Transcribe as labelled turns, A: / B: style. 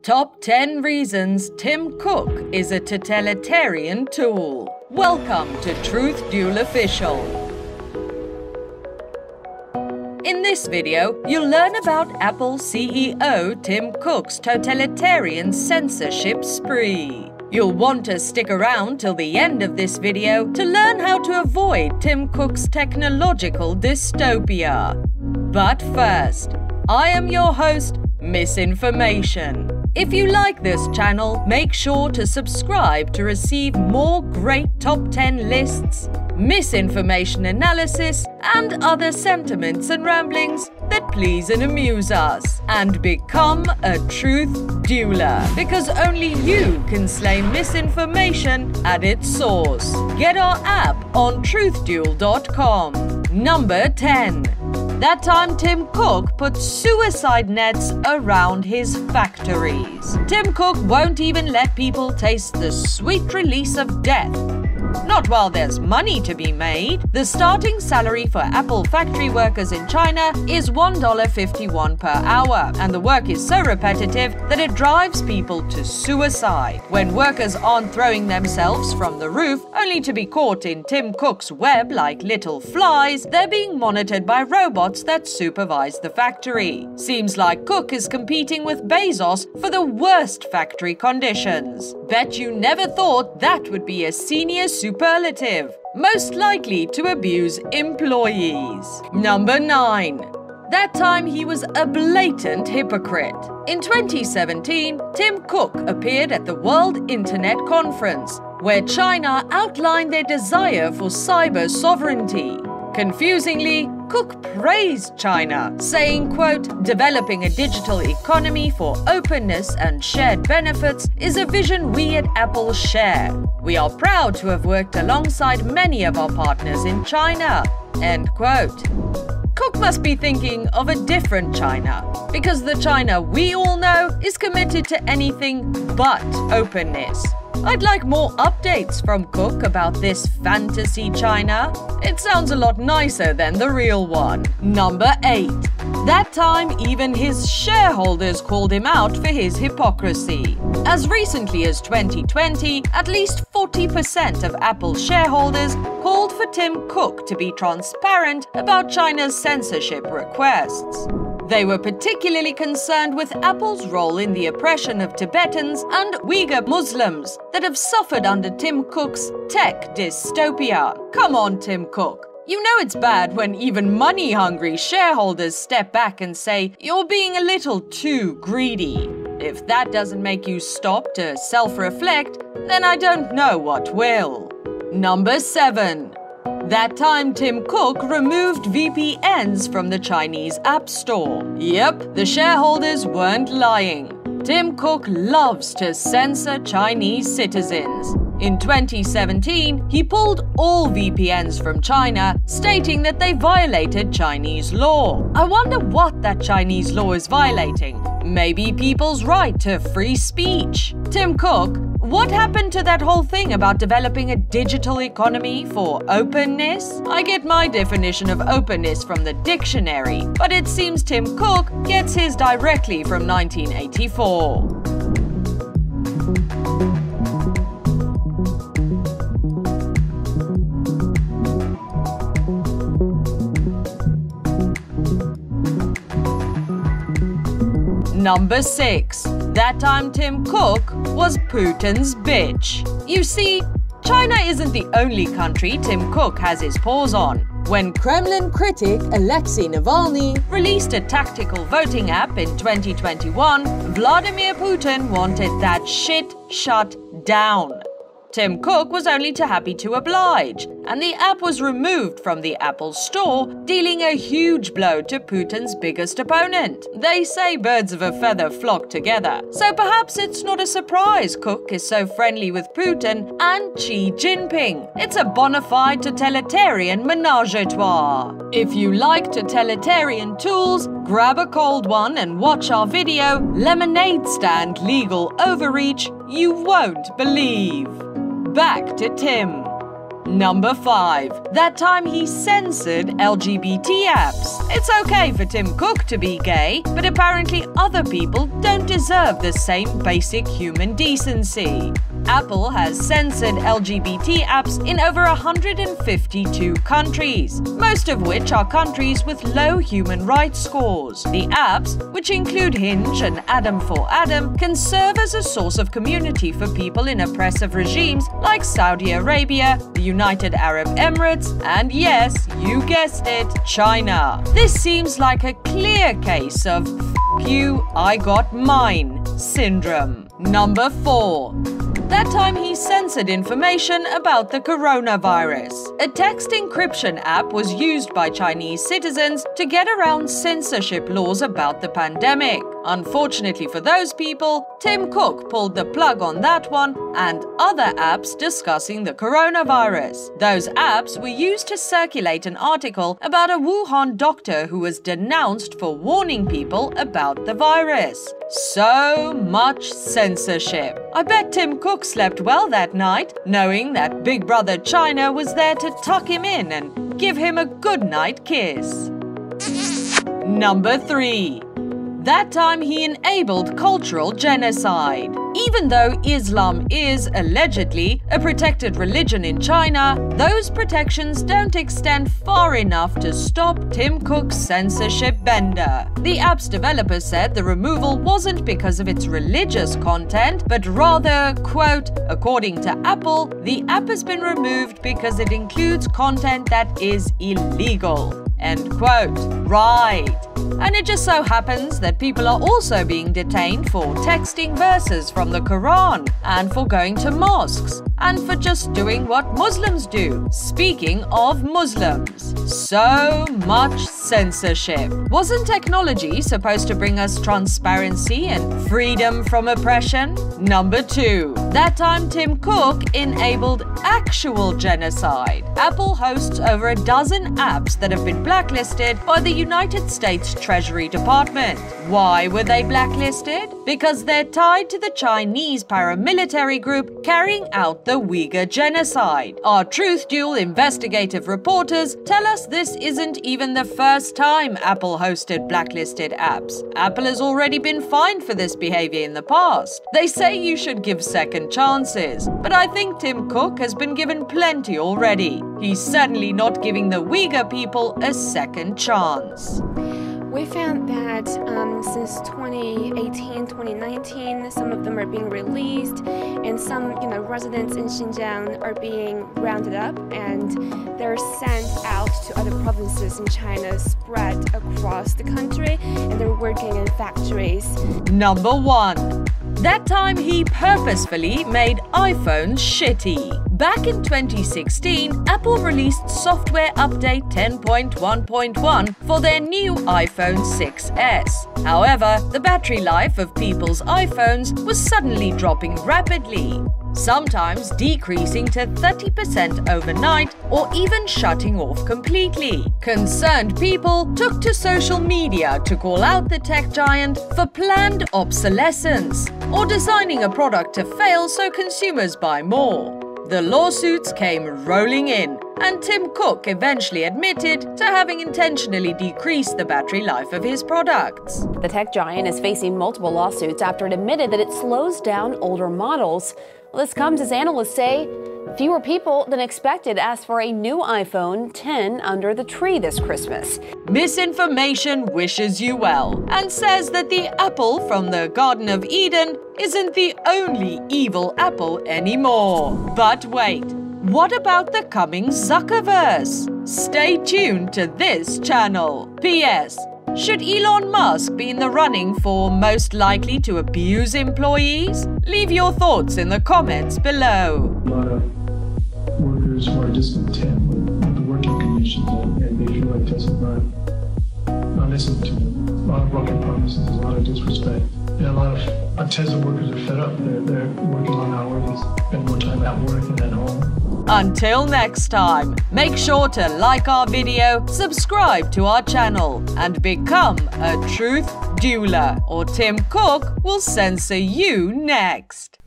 A: Top 10 reasons Tim Cook is a totalitarian tool. Welcome to Truth Duel Official. In this video, you'll learn about Apple CEO Tim Cook's totalitarian censorship spree. You'll want to stick around till the end of this video to learn how to avoid Tim Cook's technological dystopia. But first, I am your host, Misinformation. If you like this channel, make sure to subscribe to receive more great top 10 lists, misinformation analysis, and other sentiments and ramblings that please and amuse us. And become a truth dueler, because only you can slay misinformation at its source. Get our app on truthduel.com. Number 10. That time Tim Cook put suicide nets around his factories. Tim Cook won't even let people taste the sweet release of death. Not while there's money to be made. The starting salary for Apple factory workers in China is $1.51 per hour, and the work is so repetitive that it drives people to suicide. When workers aren't throwing themselves from the roof, only to be caught in Tim Cook's web like little flies, they're being monitored by robots that supervise the factory. Seems like Cook is competing with Bezos for the worst factory conditions. Bet you never thought that would be a senior superlative. Most likely to abuse employees. Number 9. That time he was a blatant hypocrite. In 2017, Tim Cook appeared at the World Internet Conference, where China outlined their desire for cyber sovereignty. Confusingly, Cook praised China, saying, quote, "Developing a digital economy for openness and shared benefits is a vision we at Apple share. We are proud to have worked alongside many of our partners in China," end quote. Cook must be thinking of a different China, because the China we all know is committed to anything but openness. I'd like more updates from Cook about this fantasy China. It sounds a lot nicer than the real one. Number 8. That time, even his shareholders called him out for his hypocrisy. As recently as 2020, at least 40% of Apple shareholders called for Tim Cook to be transparent about China's censorship requests. They were particularly concerned with Apple's role in the oppression of Tibetans and Uyghur Muslims that have suffered under Tim Cook's tech dystopia. Come on, Tim Cook. You know it's bad when even money-hungry shareholders step back and say you're being a little too greedy. If that doesn't make you stop to self-reflect, then I don't know what will. Number 7. That time Tim Cook removed VPNs from the Chinese App Store. Yep, the shareholders weren't lying. Tim Cook loves to censor Chinese citizens. In 2017, he pulled all VPNs from China, stating that they violated Chinese law. I wonder what that Chinese law is violating. Maybe people's right to free speech. Tim Cook, what happened to that whole thing about developing a digital economy for openness? I get my definition of openness from the dictionary, but it seems Tim Cook gets his directly from 1984. Number 6. That time Tim Cook was Putin's bitch. You see, China isn't the only country Tim Cook has his paws on. When Kremlin critic Alexei Navaly released a tactical voting app in 2021, Vladimir Putin wanted that shit shut down. Tim Cook was only too happy to oblige, and the app was removed from the Apple Store, dealing a huge blow to Putin's biggest opponent. They say birds of a feather flock together, so perhaps it's not a surprise Cook is so friendly with Putin and Xi Jinping. It's a bona fide totalitarian menage a trois. If you like totalitarian tools, grab a cold one and watch our video, Lemonade Stand Legal Overreach You Won't Believe. Back to Tim. Number 5. That time he censored LGBT apps. It's okay for Tim Cook to be gay, but apparently other people don't deserve the same basic human decency. Apple has censored LGBT apps in over 152 countries, most of which are countries with low human rights scores. The apps, which include Hinge and Adam for Adam, can serve as a source of community for people in oppressive regimes like Saudi Arabia, the United Arab Emirates, and yes, you guessed it, China. This seems like a clear case of "F you, I got mine" syndrome. Number 4. That time he censored information about the coronavirus. A text encryption app was used by Chinese citizens to get around censorship laws about the pandemic. Unfortunately for those people, Tim Cook pulled the plug on that one and other apps discussing the coronavirus. Those apps were used to circulate an article about a Wuhan doctor who was denounced for warning people about the virus. So much censorship. I bet Tim Cook slept well that night, knowing that Big Brother China was there to tuck him in and give him a goodnight kiss. Number 3. That time he enabled cultural genocide. Even though Islam is, allegedly, a protected religion in China, those protections don't extend far enough to stop Tim Cook's censorship bender. The app's developer said the removal wasn't because of its religious content, but rather, quote, according to Apple, the app has been removed because it includes content that is illegal. End quote. Right. And it just so happens that people are also being detained for texting verses from the Quran and for going to mosques and for just doing what Muslims do. Speaking of Muslims, so much censorship. Wasn't technology supposed to bring us transparency and freedom from oppression? Number 2. That time Tim Cook enabled actual genocide. Apple hosts over a dozen apps that have been blacklisted by the United States Treasury Department. Why were they blacklisted? Because they're tied to the Chinese paramilitary group carrying out the Uyghur genocide. Our Truth Duel investigative reporters tell us this isn't even the first time Apple hosted blacklisted apps. Apple has already been fined for this behavior in the past. They say you should give second chances, but I think Tim Cook has been given plenty already. He's certainly not giving the Uyghur people a second chance.
B: We found that since 2018, 2019, some of them are being released, and some, residents in Xinjiang are being rounded up, and they're sent out to other provinces in China, spread across the country, and they're working in factories.
A: Number 1. That time he purposefully made iPhones shitty. Back in 2016, Apple released software update 10.1.1 for their new iPhone 6s. However, the battery life of people's iPhones was suddenly dropping rapidly, sometimes decreasing to 30% overnight or even shutting off completely. Concerned people took to social media to call out the tech giant for planned obsolescence or designing a product to fail so consumers buy more. The lawsuits came rolling in, and Tim Cook eventually admitted to having intentionally decreased the battery life of his products.
C: The tech giant is facing multiple lawsuits after it admitted that it slows down older models. Well, this comes as analysts say fewer people than expected asked for a new iPhone 10 under the tree this Christmas.
A: Misinformation wishes you well and says that the apple from the Garden of Eden isn't the only evil apple anymore. But wait, what about the coming Zuckerverse? Stay tuned to this channel. P.S. Should Elon Musk be in the running for most likely to abuse employees? Leave your thoughts in the comments below.
D: A lot of workers who are discontent with the working conditions and they feel like that's not listening to them. A lot of broken promises, a lot of disrespect. And a lot of Tesla workers are fed up. They're working long hours, spend more time at work than at home.
A: Until next time, make sure to like our video, subscribe to our channel, and become a Truth Dueler, or Tim Cook will censor you next.